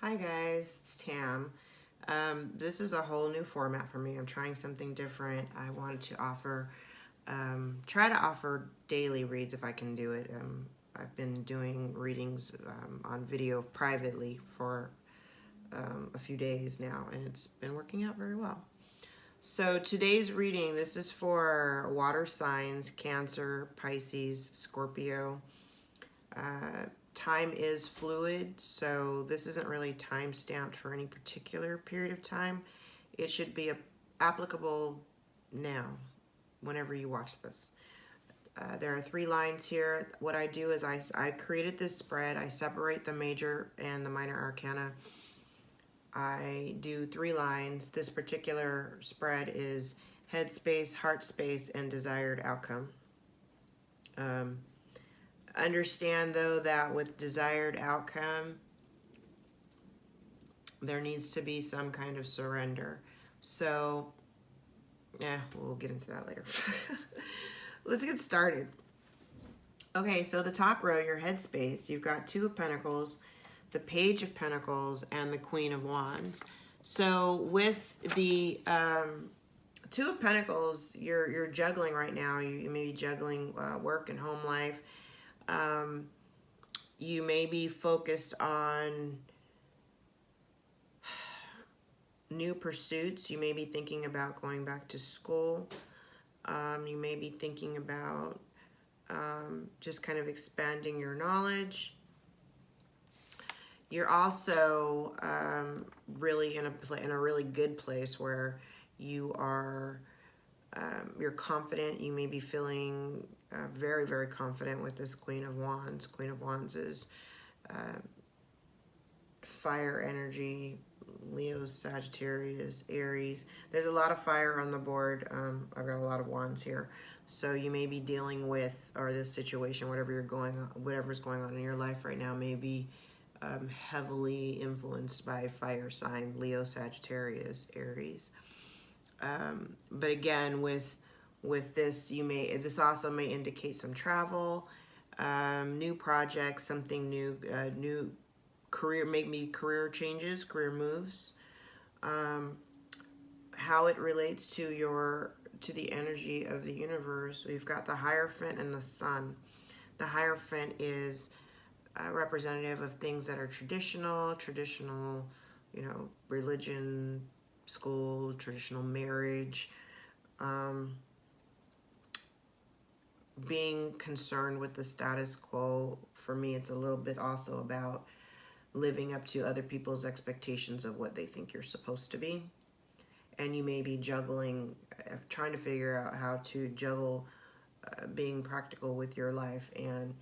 Hi guys, it's Tam. This is a whole new format for me. I'm trying something different. I wanted to try to offer daily reads if I can do it. I've been doing readings on video privately for a few days now, and it's been working out very well. So today's reading, this is for water signs, Cancer, Pisces, Scorpio. Time is fluid, so this isn't really time stamped for any particular period of time. It should be applicable now, whenever you watch this. There are 3 lines here. What I do is I created this spread. I separate the major and the minor arcana. I do 3 lines. This particular spread is head space, heart space, and desired outcome. Understand, though, that with desired outcome, there needs to be some kind of surrender. So, yeah, we'll get into that later. Let's get started. Okay, so the top row, your headspace, you've got 2 of Pentacles, the Page of Pentacles, and the Queen of Wands. So with the 2 of Pentacles, you're juggling right now. You may be juggling work and home life. You may be focused on new pursuits. You may be thinking about going back to school. You may be thinking about just kind of expanding your knowledge. You're also really in a really good place where you are you're confident. You may be feeling very, very confident with this Queen of Wands. Queen of Wands is fire energy, Leo, Sagittarius, Aries. There's a lot of fire on the board. I've got a lot of wands here. So you may be dealing with, or this situation, whatever's going on in your life right now, may be heavily influenced by fire sign, Leo, Sagittarius, Aries. But again, with this, this also may indicate some travel, new projects, something new, new career, maybe career changes, career moves. How it relates to the energy of the universe. We've got the Hierophant and the Sun. The Hierophant is representative of things that are traditional, religion, school, traditional marriage, being concerned with the status quo. For me, it's a little bit also about living up to other people's expectations of what they think you're supposed to be. And you may be juggling, trying to figure out how to juggle being practical with your life and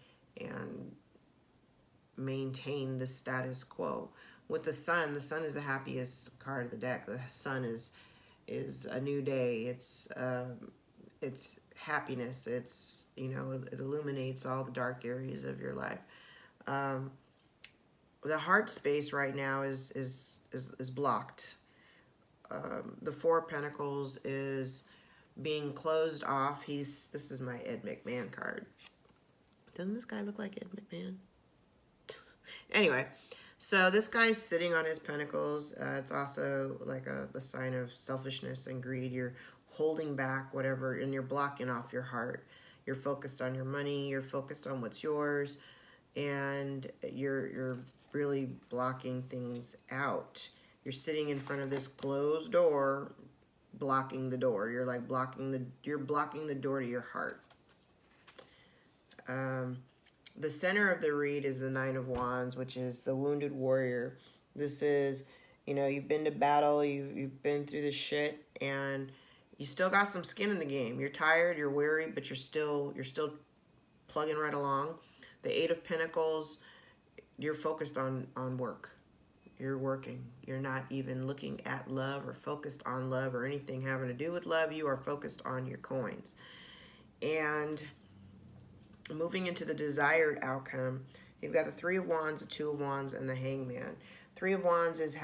maintain the status quo. With the Sun is the happiest card of the deck. The Sun is a new day. It's happiness. It's, it illuminates all the dark areas of your life. The heart space right now is blocked. The 4 of Pentacles is being closed off. This is my Ed McMahon card. Doesn't this guy look like Ed McMahon? Anyway, so this guy's sitting on his pentacles. It's also like a sign of selfishness and greed. You're holding back whatever, and you're blocking off your heart. You're focused on your money. You're focused on what's yours, and you're really blocking things out. You're sitting in front of this closed door, blocking the door. You're like blocking the door to your heart. The center of the read is the 9 of Wands, which is the wounded warrior. This is, you've been to battle, you've been through the shit, and you still got some skin in the game. You're tired, you're weary, but you're still plugging right along. The 8 of Pentacles, you're focused on work. You're working. You're not even looking at love or focused on love or anything having to do with love. You are focused on your coins. And moving into the desired outcome, you've got the 3 of Wands, the 2 of Wands, and the Hangman. 3 of Wands is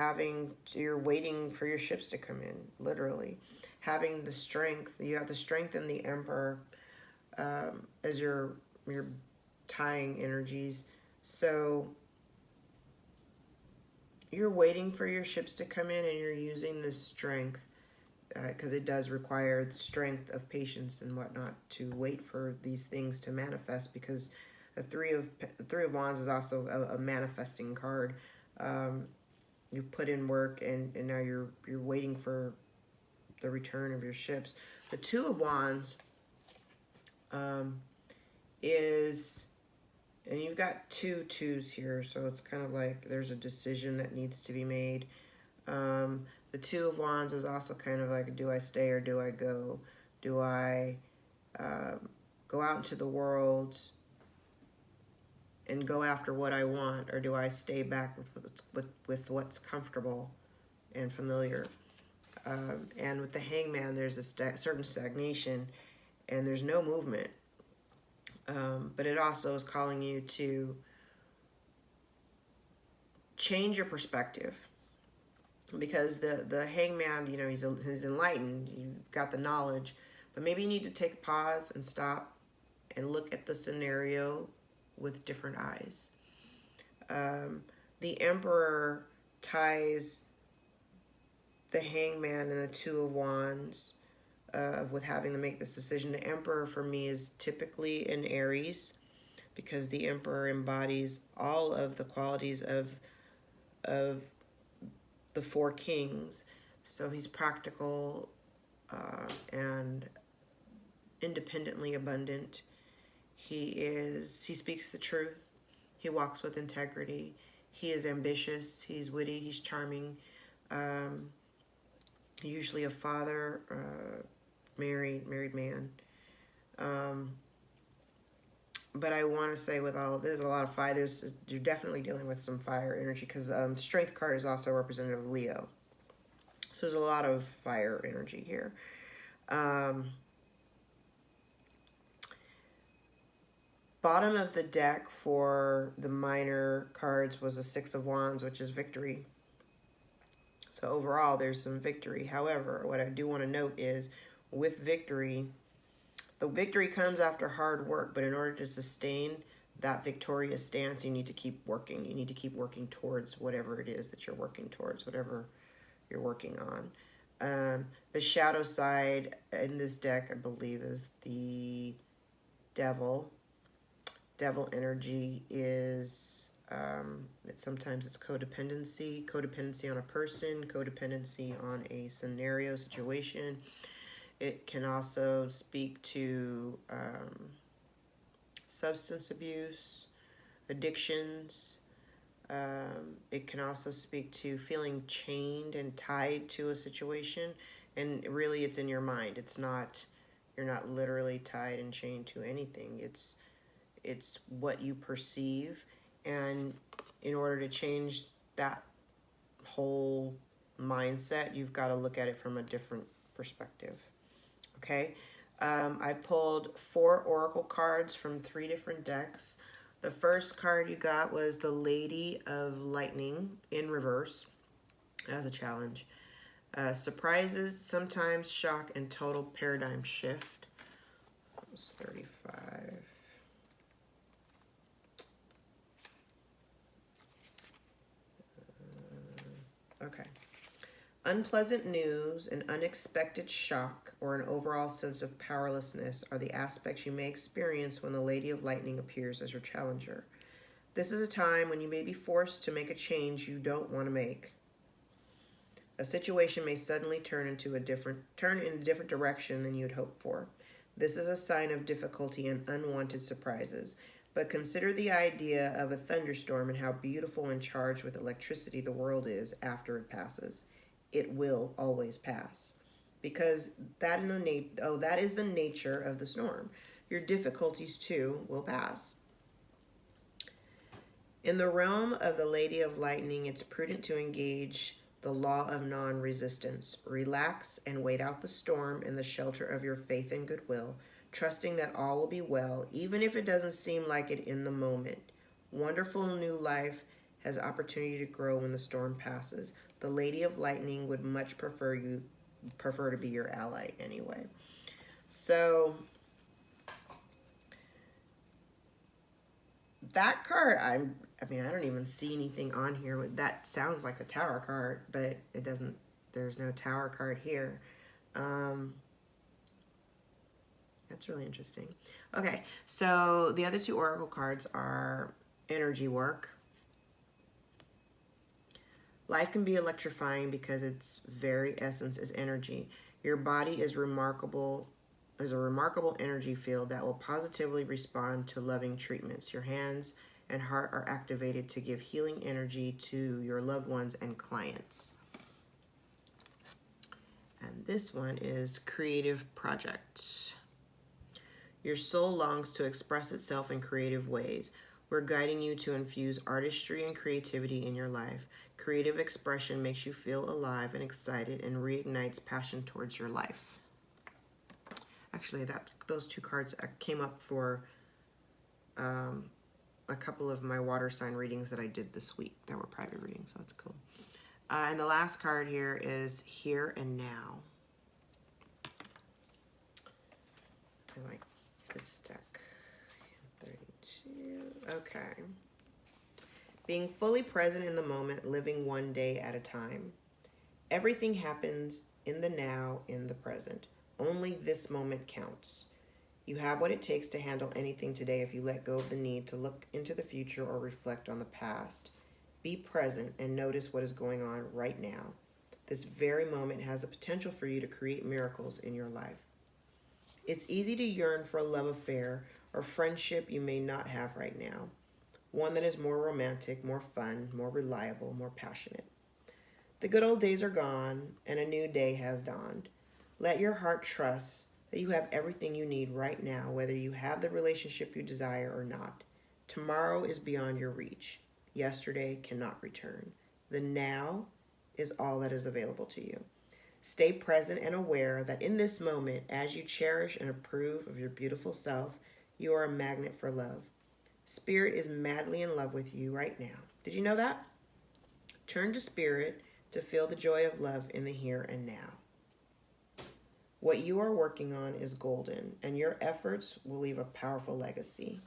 you're waiting for your ships to come in, literally. Having the strength. You have the strength in the Emperor as your tying energies. So you're waiting for your ships to come in, and you're using this strength, because it does require the strength of patience and whatnot to wait for these things to manifest, because the Three of Wands is also a manifesting card. You put in work, and now you're waiting for the return of your ships. The Two of Wands is, and you've got two twos here, so it's kind of like there's a decision that needs to be made. The Two of Wands is also kind of like, do I stay or do I go? Do I go out into the world and go after what I want, or do I stay back with what's comfortable and familiar? And with the Hangman, there's a certain stagnation, and there's no movement. But it also is calling you to change your perspective, because the Hangman, you know, he's enlightened. You've got the knowledge, but maybe you need to take a pause and stop and look at the scenario with different eyes. The Emperor ties the Hangman and the Two of Wands with having to make this decision. The Emperor for me is typically in Aries, because the Emperor embodies all of the qualities of the Four Kings. So he's practical and independently abundant. He speaks the truth. He walks with integrity. He is ambitious. He's witty. He's charming. Usually a father, married man. But I want to say, with all, there's a lot of fire. You're definitely dealing with some fire energy, because Strength card is also representative of Leo. So there's a lot of fire energy here. Bottom of the deck for the minor cards was a Six of Wands, which is victory. So overall, there's some victory. However, what I do want to note is, with victory, the victory comes after hard work, but in order to sustain that victorious stance, you need to keep working. You need to keep working towards whatever it is that you're working towards, whatever you're working on. The shadow side in this deck, I believe, is the Devil. Devil energy is, sometimes it's codependency on a person, codependency on a scenario, situation. It can also speak to substance abuse, addictions. It can also speak to feeling chained and tied to a situation. And really, it's in your mind. It's not, you're not literally tied and chained to anything. It's what you perceive. And in order to change that whole mindset, you've got to look at it from a different perspective. Okay, I pulled 4 oracle cards from 3 different decks. The first card you got was the Lady of Lightning in reverse as a challenge. Surprises, sometimes shock, and total paradigm shift. That was 35. Okay. Unpleasant news, an unexpected shock, or an overall sense of powerlessness are the aspects you may experience when the Lady of Lightning appears as your challenger. This is a time when you may be forced to make a change you don't want to make. A situation may suddenly turn in a different direction than you had hoped for. This is a sign of difficulty and unwanted surprises. But consider the idea of a thunderstorm and how beautiful and charged with electricity the world is after it passes. It will always pass, because that is the nature of the storm. Your difficulties too will pass. In the realm of the Lady of Lightning, it's prudent to engage the law of non-resistance. Relax and wait out the storm in the shelter of your faith and goodwill, trusting that all will be well, even if it doesn't seem like it in the moment. Wonderful new life has opportunity to grow when the storm passes. The Lady of Lightning would much prefer to be your ally anyway. So that card, I mean, I don't even see anything on here. That sounds like a Tower card, but it doesn't. There's no Tower card here. That's really interesting. Okay, so the other two oracle cards are energy work. Life can be electrifying because its very essence is energy. Your body is a remarkable energy field that will positively respond to loving treatments. Your hands and heart are activated to give healing energy to your loved ones and clients. And this one is creative projects. Your soul longs to express itself in creative ways. We're guiding you to infuse artistry and creativity in your life. Creative expression makes you feel alive and excited and reignites passion towards your life. Actually, those two cards came up for a couple of my water sign readings that I did this week that were private readings, so that's cool. And the last card here is Here and Now. I like this deck. 32. Okay. Being fully present in the moment, living one day at a time. Everything happens in the now, in the present. Only this moment counts. You have what it takes to handle anything today if you let go of the need to look into the future or reflect on the past. Be present and notice what is going on right now. This very moment has the potential for you to create miracles in your life. It's easy to yearn for a love affair or friendship you may not have right now. One that is more romantic, more fun, more reliable, more passionate. The good old days are gone and a new day has dawned. Let your heart trust that you have everything you need right now, whether you have the relationship you desire or not. Tomorrow is beyond your reach. Yesterday cannot return. The now is all that is available to you. Stay present and aware that in this moment, as you cherish and approve of your beautiful self, you are a magnet for love. Spirit is madly in love with you right now. Did you know that? Turn to Spirit to feel the joy of love in the here and now. What you are working on is golden, and your efforts will leave a powerful legacy.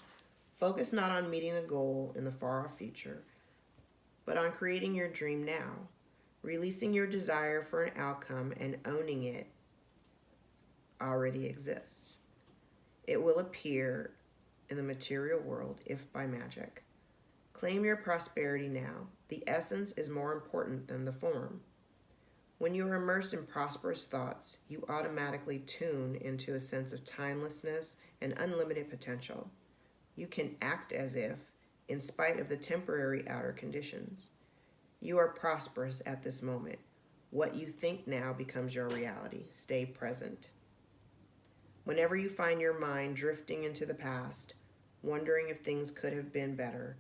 Focus not on meeting the goal in the far-off future, but on creating your dream now, releasing your desire for an outcome and owning it already exists. It will appear in the material world if by magic. Claim your prosperity now. The essence is more important than the form. When you are immersed in prosperous thoughts, you automatically tune into a sense of timelessness and unlimited potential. You can act as if, in spite of the temporary outer conditions. You are prosperous at this moment. What you think now becomes your reality. Stay present. Whenever you find your mind drifting into the past, wondering if things could have been better,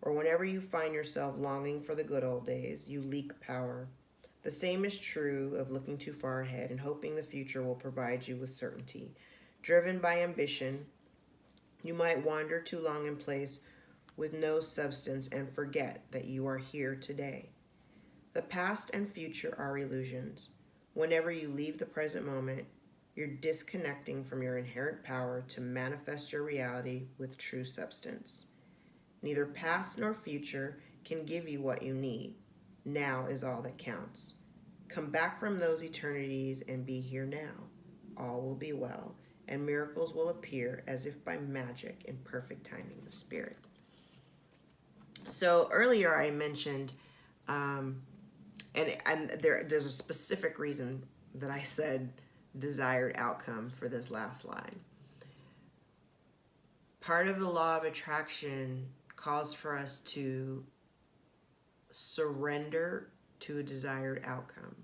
or whenever you find yourself longing for the good old days, you leak power. The same is true of looking too far ahead and hoping the future will provide you with certainty. Driven by ambition, you might wander too long in place with no substance and forget that you are here today. The past and future are illusions. Whenever you leave the present moment, you're disconnecting from your inherent power to manifest your reality with true substance. Neither past nor future can give you what you need. Now is all that counts. Come back from those eternities and be here now. All will be well, and miracles will appear as if by magic in perfect timing of Spirit. So earlier I mentioned, and there's a specific reason that I said desired outcome for this last line. Part of the law of attraction calls for us to surrender to a desired outcome,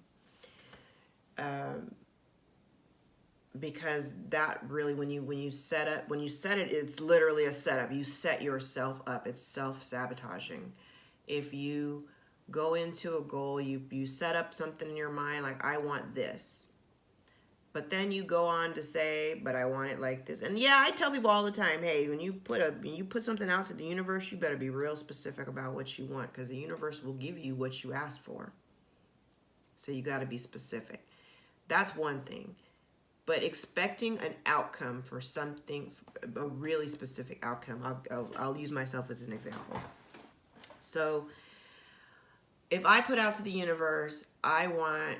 because that really, when you set it, it's literally a setup. You set yourself up. It's self-sabotaging. If you go into a goal, you set up something in your mind like, I want this, but then you go on to say, but I want it like this. And yeah, I tell people all the time, hey, when you put something out to the universe, you better be real specific about what you want, because the universe will give you what you ask for. So you got to be specific. That's one thing. But expecting an outcome for something, a really specific outcome, I'll use myself as an example. So if I put out to the universe, I want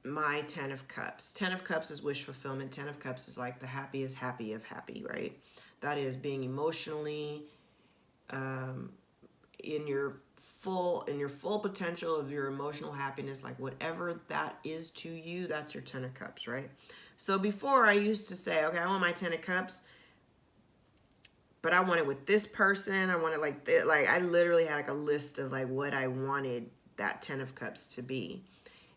my 10 of Cups. 10 of Cups is wish fulfillment. 10 of Cups is like the happiest happy of happy, right? That is being emotionally in your full potential of your emotional happiness, like whatever that is to you, that's your 10 of Cups, right? So before I used to say, okay, I want my 10 of Cups, but I want it with this person. I want it like this. Like I literally had like a list of like what I wanted that 10 of Cups to be.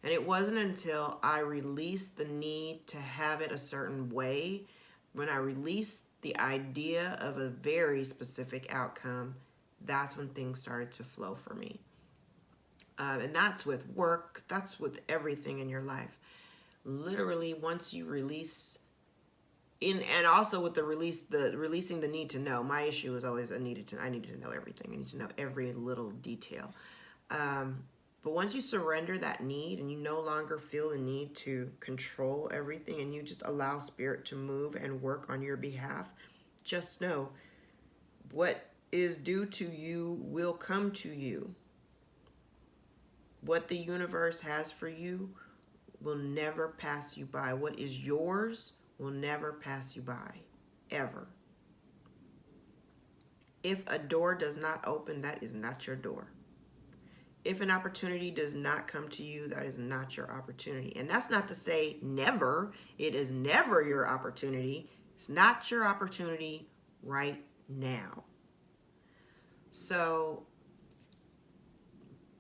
And it wasn't until I released the need to have it a certain way, when I released the idea of a very specific outcome, that's when things started to flow for me. And that's with work, that's with everything in your life. Literally, once you release, and also with the releasing the need to know. My issue was always I needed to know everything. I need to know every little detail. But once you surrender that need and you no longer feel the need to control everything and you just allow spirit to move and work on your behalf, just know what is due to you will come to you. What the universe has for you will never pass you by. What is yours will never pass you by, ever. If a door does not open, that is not your door. If an opportunity does not come to you, that is not your opportunity. And that's not to say never. It is never your opportunity. It's not your opportunity right now. So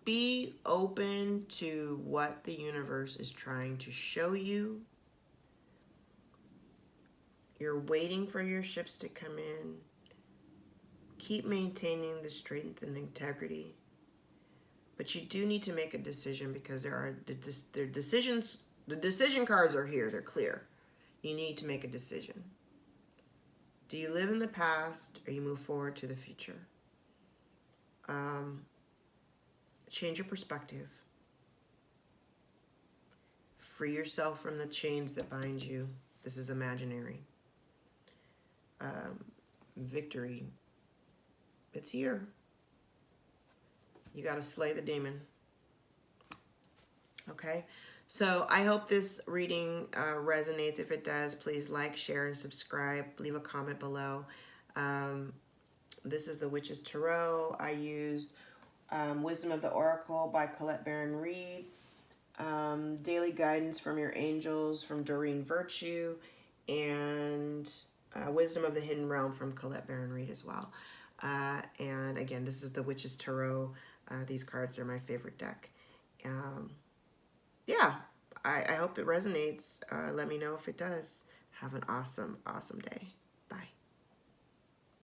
be open to what the universe is trying to show you. You're waiting for your ships to come in. Keep maintaining the strength and integrity. But you do need to make a decision, because there are decisions. The decision cards are here. They're clear. You need to make a decision. Do you live in the past or you move forward to the future? Change your perspective. Free yourself from the chains that bind you. This is imaginary. Victory. It's here. You got to slay the demon. Okay? So I hope this reading resonates. If it does, please like, share, and subscribe. Leave a comment below. This is the Witch's Tarot. I used Wisdom of the Oracle by Colette Baron Reed. Daily Guidance from Your Angels from Doreen Virtue. And Wisdom of the Hidden Realm from Colette Baron Reed as well. And again, this is the Witch's Tarot. These cards are my favorite deck. Yeah, I hope it resonates. Let me know if it does. Have an awesome, awesome day.